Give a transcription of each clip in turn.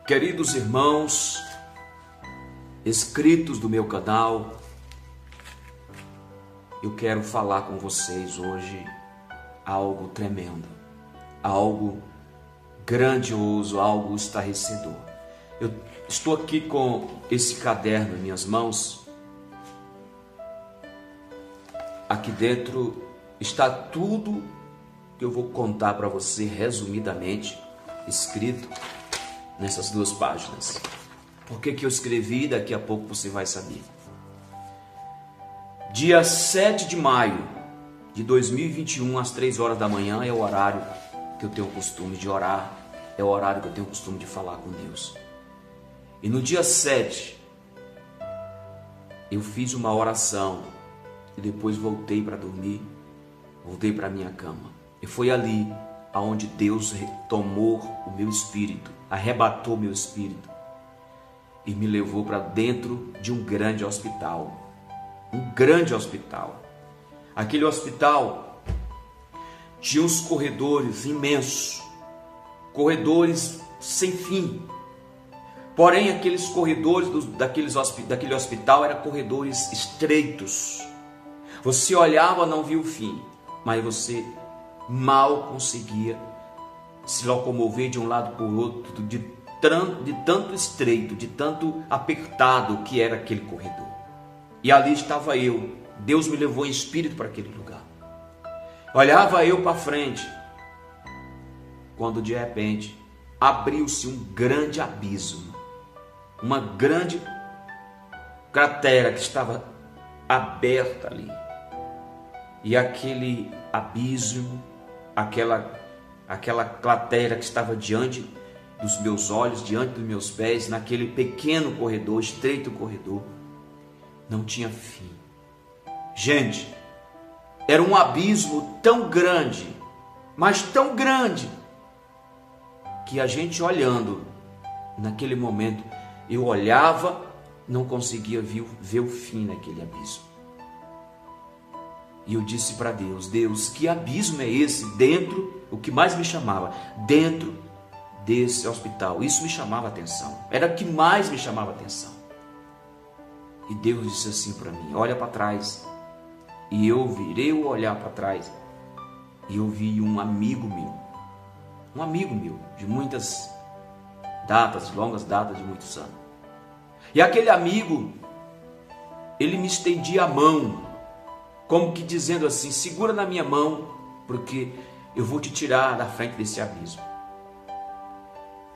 Queridos irmãos, inscritos do meu canal, eu quero falar com vocês hoje algo tremendo, algo grandioso, algo estarrecedor. Eu estou aqui com esse caderno em minhas mãos. Aqui dentro está tudo que eu vou contar para você resumidamente, escrito nessas 2 páginas. Por que eu escrevi? Daqui a pouco você vai saber. Dia 7 de maio de 2021, às 3 horas da manhã, é o horário que eu tenho o costume de orar, é o horário que eu tenho o costume de falar com Deus. E no dia 7, eu fiz uma oração e depois voltei para dormir, voltei para minha cama. E foi ali aonde Deus tomou o meu espírito, arrebatou meu espírito e me levou para dentro de um grande hospital. Um grande hospital. Aquele hospital tinha uns corredores imensos, corredores sem fim. Porém, aqueles corredores daquele hospital eram corredores estreitos. Você olhava, não via o fim, mas você mal conseguia se locomover de um lado para o outro, de tanto estreito, de tanto apertado que era aquele corredor. E ali estava eu. Deus me levou em espírito para aquele lugar. Olhava eu para frente, quando de repente abriu-se um grande abismo, uma grande cratera que estava aberta ali. E aquele abismo, aquela cratera que estava diante dos meus olhos, diante dos meus pés, naquele pequeno corredor, estreito corredor, não tinha fim. Gente, era um abismo tão grande, mas tão grande, que a gente olhando, naquele momento, eu olhava, não conseguia ver o fim naquele abismo. E eu disse para Deus: Deus, que abismo é esse dentro, o que mais me chamava, dentro desse hospital? Isso me chamava a atenção, era o que mais me chamava a atenção. E Deus disse assim para mim: olha para trás. E eu virei o olhar para trás e eu vi um amigo meu, de muitas datas, longas datas, de muitos anos. E aquele amigo, ele me estendia a mão, como que dizendo assim: segura na minha mão, porque eu vou te tirar da frente desse abismo.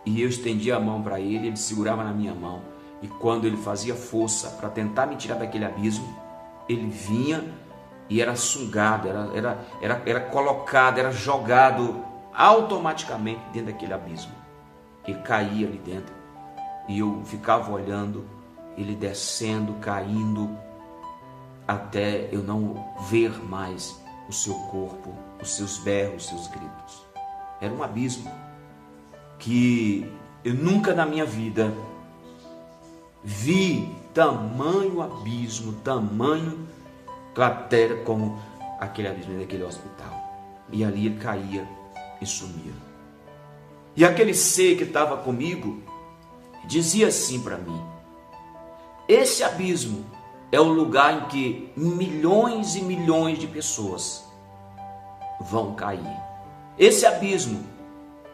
E eu estendia a mão para ele, ele segurava na minha mão. E quando ele fazia força para tentar me tirar daquele abismo, ele vinha e era sugado, era colocado, era jogado automaticamente dentro daquele abismo. Ele caía ali dentro e eu ficava olhando ele descendo, caindo, até eu não ver mais o seu corpo, os seus berros, os seus gritos. Era um abismo que eu nunca na minha vida vi tamanho abismo, tamanho cratera como aquele abismo daquele hospital. E ali ele caía e sumia. E aquele ser que estava comigo dizia assim para mim: esse abismo é o lugar em que milhões e milhões de pessoas vão cair. Esse abismo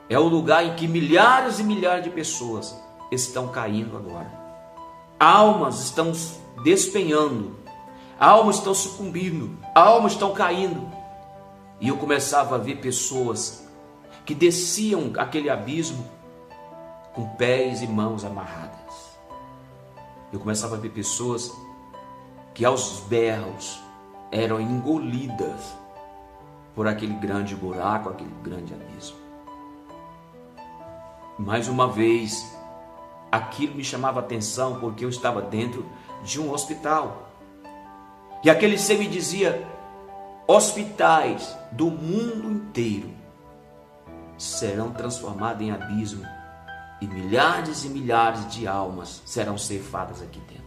é o lugar em que milhares e milhares de pessoas estão caindo agora. Almas estão despenhando, almas estão sucumbindo, almas estão caindo. E eu começava a ver pessoas que desciam aquele abismo com pés e mãos amarradas. Eu começava a ver pessoas que aos berros eram engolidas por aquele grande buraco, aquele grande abismo. Mais uma vez, aquilo me chamava a atenção porque eu estava dentro de um hospital. E aquele ser me dizia: hospitais do mundo inteiro serão transformados em abismo e milhares de almas serão ceifadas aqui dentro.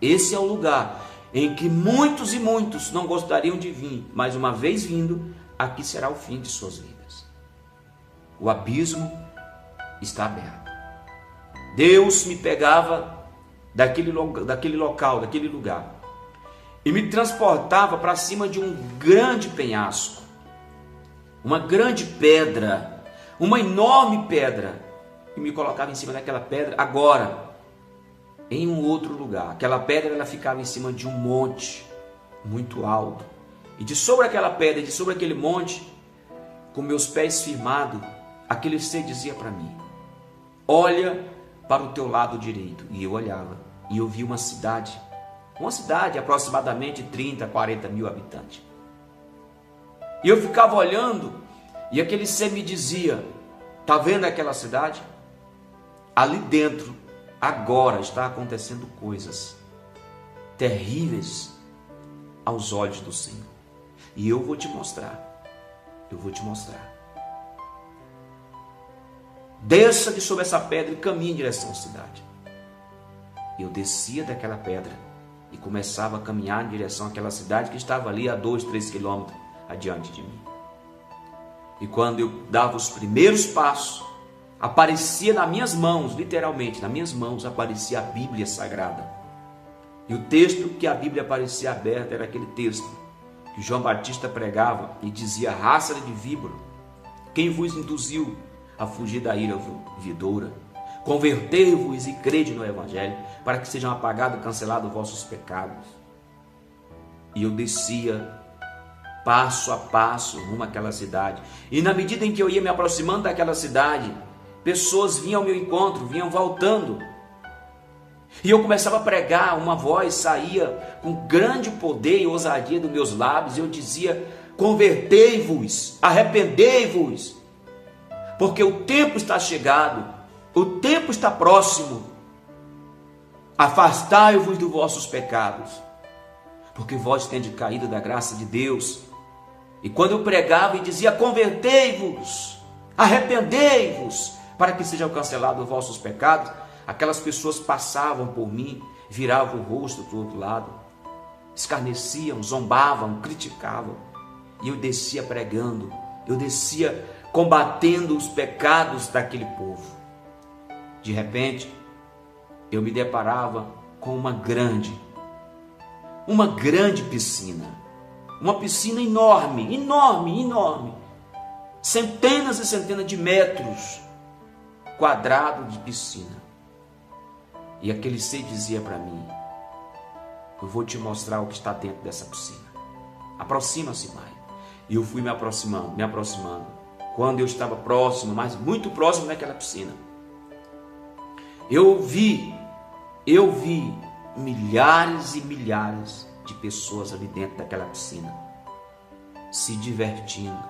Esse é o lugar em que muitos e muitos não gostariam de vir, mas uma vez vindo, aqui será o fim de suas vidas. O abismo está aberto. Deus me pegava daquele local, daquele lugar, e me transportava para cima de um grande penhasco, uma grande pedra, uma enorme pedra, e me colocava em cima daquela pedra, agora em um outro lugar. Aquela pedra, ela ficava em cima de um monte muito alto, e de sobre aquela pedra, de sobre aquele monte, com meus pés firmados, aquele ser dizia para mim: olha para o teu lado direito. E eu olhava, e eu vi uma cidade aproximadamente 30, 40 mil habitantes. E eu ficava olhando, e aquele ser me dizia: está vendo aquela cidade? Ali dentro, agora está acontecendo coisas terríveis aos olhos do Senhor. E eu vou te mostrar. Desça de sobre essa pedra e caminhe em direção à cidade. Eu descia daquela pedra e começava a caminhar em direção àquela cidade que estava ali a 2, 3 quilômetros adiante de mim. E quando eu dava os primeiros passos, aparecia nas minhas mãos, literalmente, nas minhas mãos aparecia a Bíblia Sagrada. E o texto que a Bíblia aparecia aberta era aquele texto que João Batista pregava e dizia: raça de víbora, quem vos induziu a fugir da ira vindoura? Convertei-vos e crede no Evangelho, para que sejam apagados e cancelados os vossos pecados. E eu descia passo a passo rumo àquela cidade. E na medida em que eu ia me aproximando daquela cidade, pessoas vinham ao meu encontro, vinham voltando. E eu começava a pregar, uma voz saía com grande poder e ousadia dos meus lábios, e eu dizia: convertei-vos, arrependei-vos, porque o tempo está chegado, o tempo está próximo. Afastai-vos dos vossos pecados, porque vós tendes caído da graça de Deus. E quando eu pregava e dizia: convertei-vos, arrependei-vos, para que sejam cancelados os vossos pecados, aquelas pessoas passavam por mim, viravam o rosto para o outro lado, escarneciam, zombavam, criticavam. E eu descia pregando, eu descia combatendo os pecados daquele povo. De repente, eu me deparava com uma grande piscina. Uma piscina enorme, enorme, enorme. Centenas e centenas de metros quadrados de piscina. E aquele ser dizia para mim: eu vou te mostrar o que está dentro dessa piscina. Aproxima-se, Maio. E eu fui me aproximando. Quando eu estava próximo, mas muito próximo daquela piscina, eu vi milhares e milhares de pessoas ali dentro daquela piscina, se divertindo,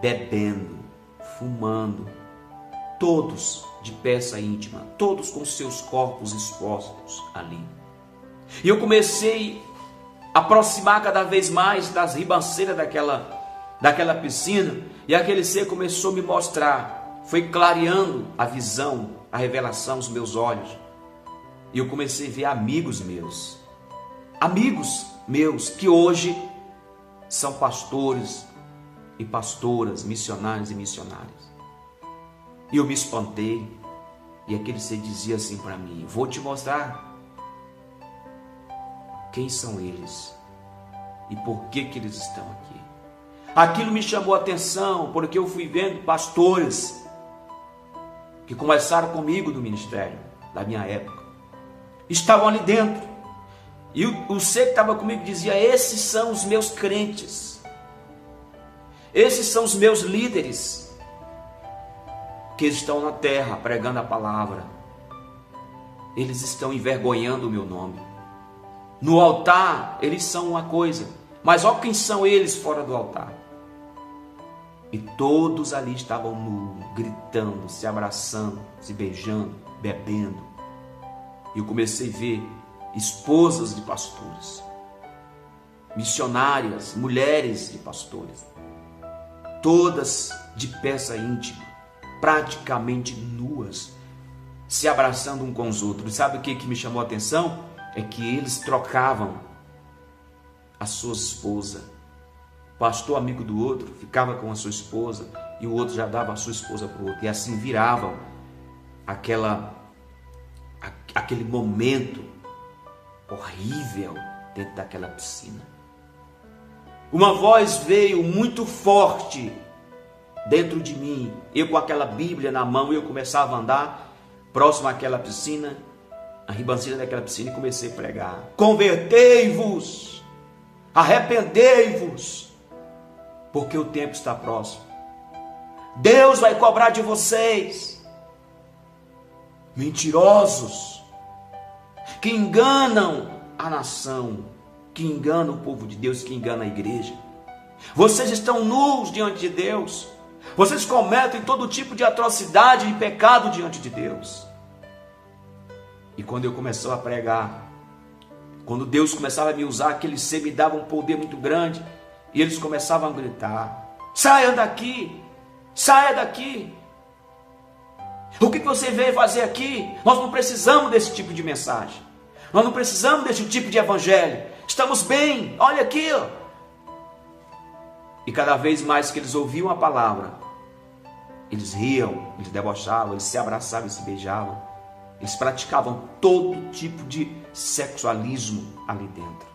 bebendo, fumando, todos de peça íntima, todos com seus corpos expostos ali. E eu comecei a aproximar cada vez mais das ribanceiras daquela piscina, e aquele ser começou a me mostrar, foi clareando a visão, a revelação aos meus olhos. E eu comecei a ver amigos meus que hoje são pastores e pastoras, missionários e missionárias. E eu me espantei, e aquele ser dizia assim para mim: vou te mostrar quem são eles e por que eles estão aqui. Aquilo me chamou a atenção, porque eu fui vendo pastores que começaram comigo no ministério da minha época, estavam ali dentro, e o ser que estava comigo dizia: esses são os meus crentes, esses são os meus líderes, que estão na terra pregando a palavra. Eles estão envergonhando o meu nome. No altar eles são uma coisa, mas olha quem são eles fora do altar. E todos ali estavam nus, gritando, se abraçando, se beijando, bebendo. E eu comecei a ver esposas de pastores, missionárias, mulheres de pastores, todas de peça íntima, praticamente nuas, se abraçando um com os outros. E sabe o que me chamou a atenção? É que eles trocavam as suas esposas. O pastor, amigo do outro, ficava com a sua esposa, e o outro já dava a sua esposa para o outro, e assim viravam aquele momento horrível dentro daquela piscina. Uma voz veio muito forte dentro de mim. Eu com aquela Bíblia na mão, eu começava a andar próximo àquela piscina, a ribanceira daquela piscina, e comecei a pregar: convertei-vos, arrependei-vos, porque o tempo está próximo. Deus vai cobrar de vocês, mentirosos, que enganam a nação, que enganam o povo de Deus, que enganam a igreja. Vocês estão nus diante de Deus. Vocês cometem todo tipo de atrocidade e pecado diante de Deus. E quando eu começava a pregar, quando Deus começava a me usar, aquele ser me dava um poder muito grande, e eles começavam a gritar: saia daqui, saia daqui. O que você veio fazer aqui? Nós não precisamos desse tipo de mensagem. Nós não precisamos desse tipo de evangelho. Estamos bem, olha aqui, ó. E cada vez mais que eles ouviam a palavra, eles riam, eles debochavam, eles se abraçavam e se beijavam. Eles praticavam todo tipo de sexualismo ali dentro.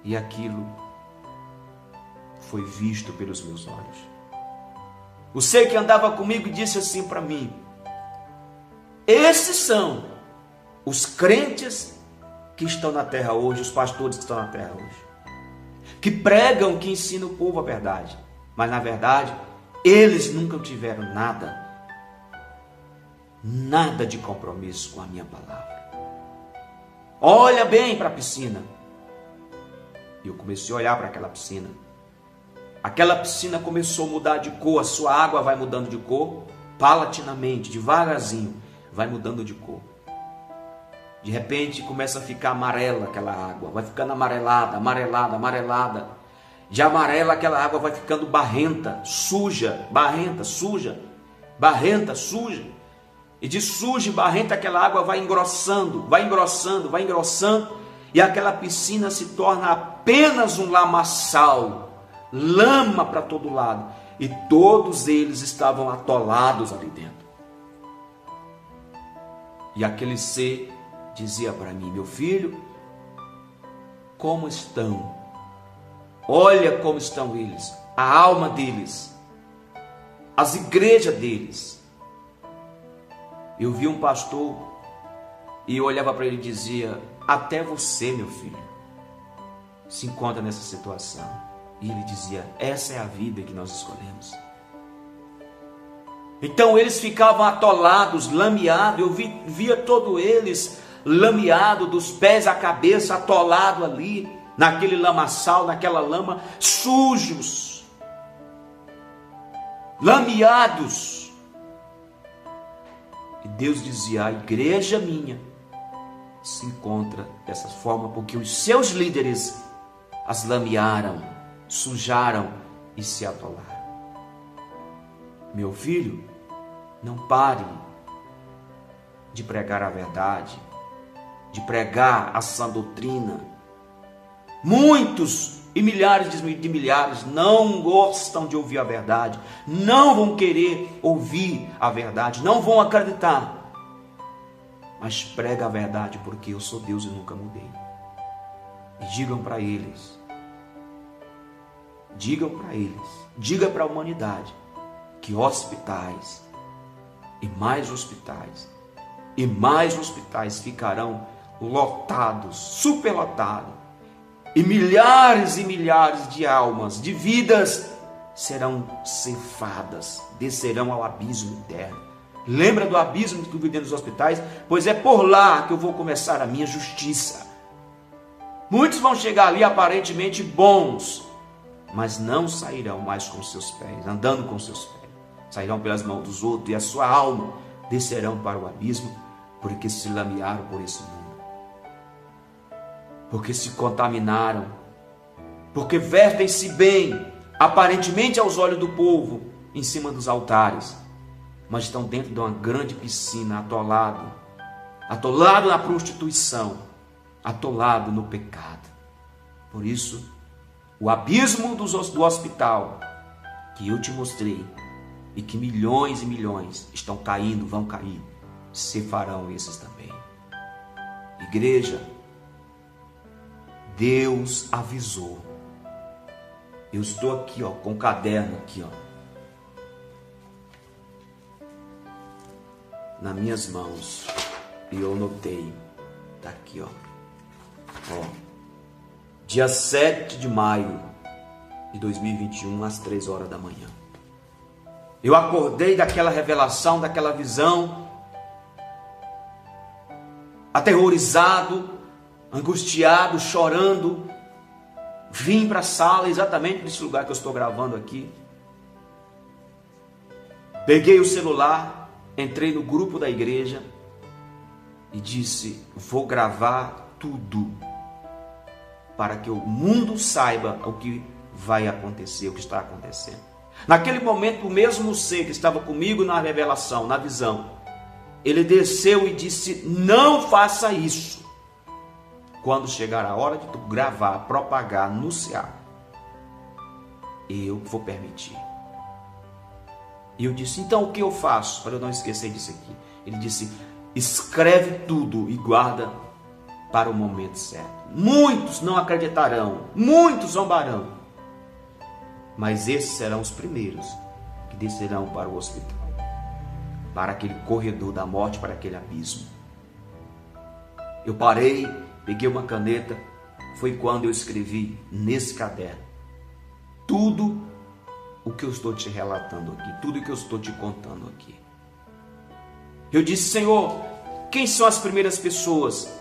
E aquilo foi visto pelos meus olhos. O ser que andava comigo disse assim para mim: esses são os crentes que estão na terra hoje, os pastores que estão na terra hoje, que pregam, que ensinam o povo a verdade, mas na verdade eles nunca tiveram nada de compromisso com a minha palavra. Olha bem para a piscina. E eu comecei a olhar para aquela piscina. Aquela piscina começou a mudar de cor, a sua água vai mudando de cor, paulatinamente, devagarzinho, vai mudando de cor. De repente começa a ficar amarela aquela água, vai ficando amarelada, amarelada, amarelada. De amarela aquela água vai ficando barrenta, suja, barrenta, suja, barrenta, suja. E de suja e barrenta aquela água vai engrossando, vai engrossando, vai engrossando. E aquela piscina se torna apenas um lamaçal, lama para todo lado. E todos eles estavam atolados ali dentro. E aquele ser dizia para mim: meu filho, como estão? Olha como estão eles, a alma deles, as igrejas deles. Eu vi um pastor e eu olhava para ele e dizia: até você, meu filho, se encontra nessa situação. E ele dizia: essa é a vida que nós escolhemos. Então eles ficavam atolados, lameados. Eu via todos eles lameados, dos pés à cabeça, atolado ali, naquele lamaçal, naquela lama, sujos, lameados. E Deus dizia: a igreja minha se encontra dessa forma porque os seus líderes as lamearam, sujaram e se atolaram. Meu filho, não pare de pregar a verdade, de pregar a sã doutrina. Muitos e milhares de milhares não gostam de ouvir a verdade, não vão querer ouvir a verdade, não vão acreditar. Mas prega a verdade, porque eu sou Deus e nunca mudei. E digam para eles, diga para a humanidade que hospitais e mais hospitais ficarão lotados, superlotados. E milhares de almas, de vidas, serão ceifadas, descerão ao abismo eterno. Lembra do abismo que tu vive dentro dos hospitais? Pois é por lá que eu vou começar a minha justiça. Muitos vão chegar ali aparentemente bons, mas não sairão mais com seus pés, andando com seus pés. Sairão pelas mãos dos outros e a sua alma descerão para o abismo, porque se lamearam por esse mundo. Porque se contaminaram, porque vertem-se bem, aparentemente aos olhos do povo, em cima dos altares, mas estão dentro de uma grande piscina, atolado na prostituição, atolado no pecado. Por isso, o abismo do hospital que eu te mostrei e que milhões e milhões estão caindo, vão cair, se farão esses também. Igreja, Deus avisou. Eu estou aqui, com um caderno aqui, nas minhas mãos, e eu notei, tá aqui, dia 7 de maio de 2021, às 3 horas da manhã. Eu acordei daquela revelação, daquela visão, aterrorizado, angustiado, chorando. Vim para a sala, exatamente nesse lugar que eu estou gravando aqui. Peguei o celular, entrei no grupo da igreja e disse: vou gravar tudo para que o mundo saiba o que vai acontecer, o que está acontecendo. Naquele momento, o mesmo ser que estava comigo na revelação, na visão, ele desceu e disse: não faça isso. Quando chegar a hora de tu gravar, propagar, anunciar, eu vou permitir. E eu disse: então o que eu faço para eu não esquecer disso aqui? Ele disse: escreve tudo e guarda para o momento certo. Muitos não acreditarão, muitos zombarão, mas esses serão os primeiros que descerão para o hospital, para aquele corredor da morte, para aquele abismo. Eu parei, peguei uma caneta, foi quando eu escrevi nesse caderno tudo o que eu estou te relatando aqui, tudo o que eu estou te contando aqui. Eu disse: Senhor, quem são as primeiras pessoas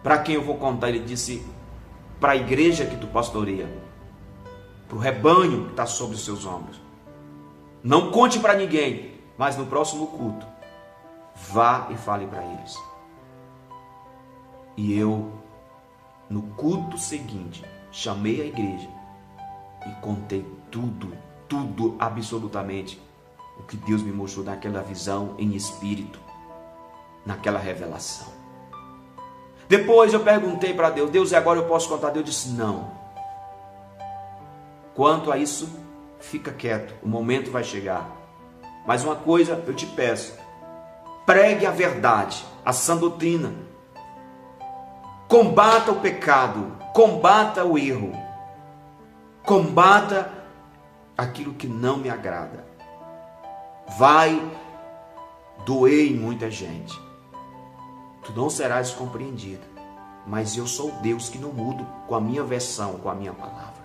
para quem eu vou contar? Ele disse: para a igreja que tu pastoreia, para o rebanho que está sobre os seus ombros. Não conte para ninguém, mas no próximo culto, vá e fale para eles. E eu, no culto seguinte, chamei a igreja e contei tudo, absolutamente, o que Deus me mostrou naquela visão em espírito, naquela revelação. Depois eu perguntei para Deus: Deus, e agora eu posso contar? Deus disse: não. Quanto a isso, fica quieto, o momento vai chegar. Mas uma coisa eu te peço: pregue a verdade, a sã doutrina. Combata o pecado, combata o erro, combata aquilo que não me agrada. Vai doer em muita gente. Tu não serás compreendido, mas eu sou Deus que não mudo com a minha versão, com a minha palavra.